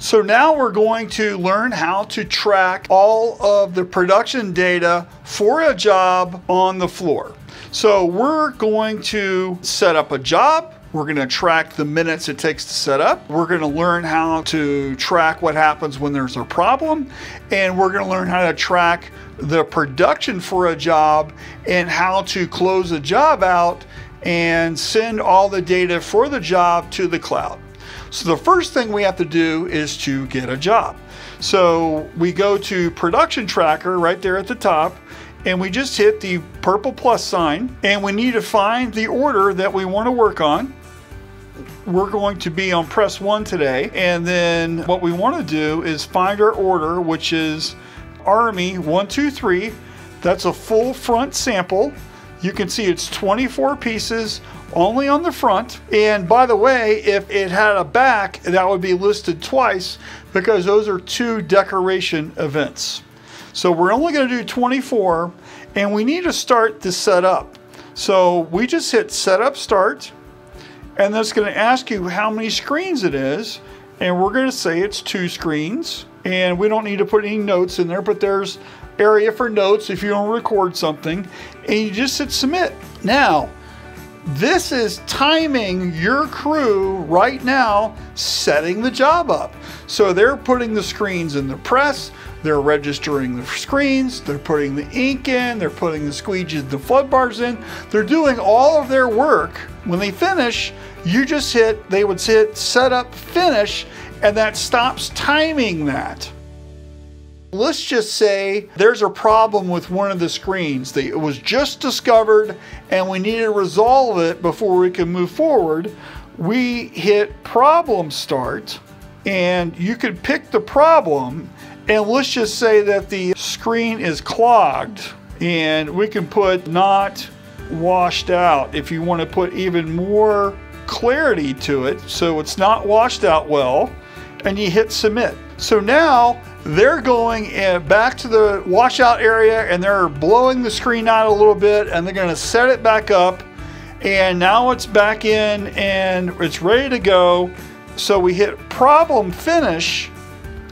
So now we're going to learn how to track all of the production data for a job on the floor. So we're going to set up a job. We're going to track the minutes it takes to set up. We're going to learn how to track what happens when there's a problem. And we're going to learn how to track the production for a job and how to close a job out and send all the data for the job to the cloud. So the first thing we have to do is to get a job. So we go to Production Tracker right there at the top, and we just hit the purple plus sign, and we need to find the order that we want to work on. We're going to be on press 1 today, and then what we want to do is find our order, which is Army 123. That's a full front sample. You can see it's 24 pieces only on the front. And by the way, if it had a back, that would be listed twice because those are 2 decoration events. So we're only going to do 24, and we need to start the setup. So we just hit Setup Start, and that's going to ask you how many screens it is, and we're going to say it's 2 screens. And we don't need to put any notes in there, but there's area for notes if you want to record something, and you just hit Submit. Now, this is timing your crew right now, setting the job up. So they're putting the screens in the press, they're registering the screens, they're putting the ink in, they're putting the squeegees, the flood bars in. They're doing all of their work. When they finish, you just hit, they would hit Setup Finish, and that stops timing that. Let's just say there's a problem with one of the screens. It was just discovered and we need to resolve it before we can move forward. We hit Problem Start, and you could pick the problem, and let's just say that the screen is clogged, and we can put not washed out if you want to put even more clarity to it, so it's not washed out well, and you hit Submit. So now they're going back to the washout area, and they're blowing the screen out a little bit, and they're going to set it back up, and now it's back in and it's ready to go. So we hit Problem Finish,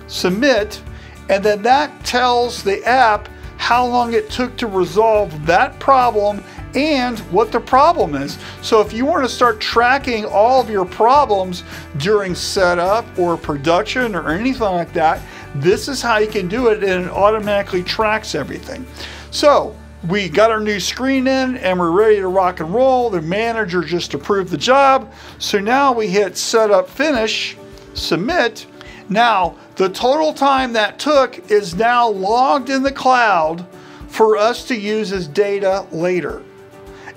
Submit, and then that tells the app how long it took to resolve that problem and what the problem is. So if you want to start tracking all of your problems during setup or production or anything like that, this is how you can do it, and it automatically tracks everything. So we got our new screen in and we're ready to rock and roll. The manager just approved the job. So now we hit Setup Finish, Submit. Now the total time that took is now logged in the cloud for us to use as data later.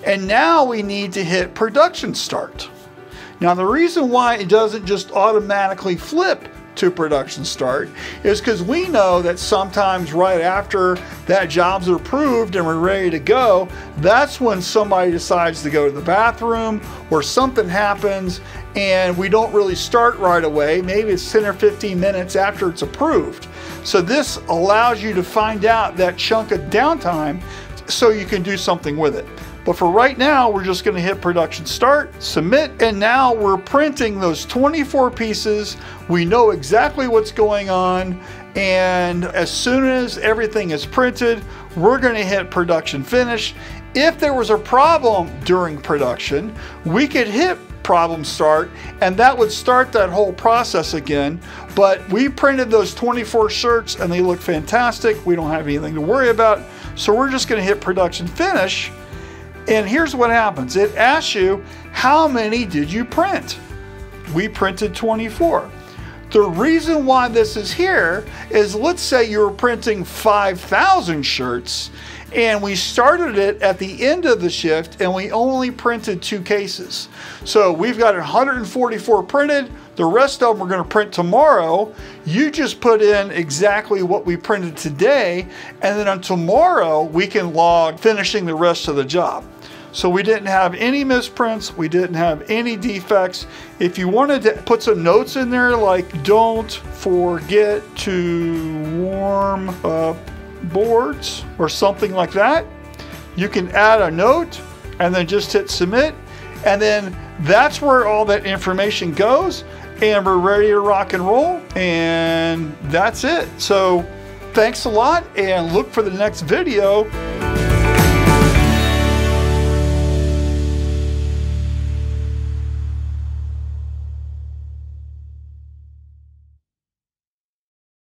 And now we need to hit Production Start. Now the reason why it doesn't just automatically flip to Production Start is because we know that sometimes right after that job's approved and we're ready to go, that's when somebody decides to go to the bathroom or something happens and we don't really start right away. Maybe it's 10 or 15 minutes after it's approved. So this allows you to find out that chunk of downtime so you can do something with it. But for right now, we're just going to hit Production Start, Submit, and now we're printing those 24 pieces. We know exactly what's going on, and as soon as everything is printed, we're going to hit Production Finish. If there was a problem during production, we could hit Problem Start, and that would start that whole process again. But we printed those 24 shirts, and they look fantastic. We don't have anything to worry about, so we're just going to hit Production Finish. And here's what happens. It asks you, how many did you print? We printed 24. The reason why this is here is, let's say you were printing 5,000 shirts and we started it at the end of the shift and we only printed 2 cases. So we've got 144 printed. The rest of them we're going to print tomorrow. You just put in exactly what we printed today, and then on tomorrow we can log finishing the rest of the job. So we didn't have any misprints, we didn't have any defects. If you wanted to put some notes in there like don't forget to warm up boards or something like that, you can add a note and then just hit Submit, and then that's where all that information goes. and we're ready to rock and roll, and that's it. So thanks a lot, and look for the next video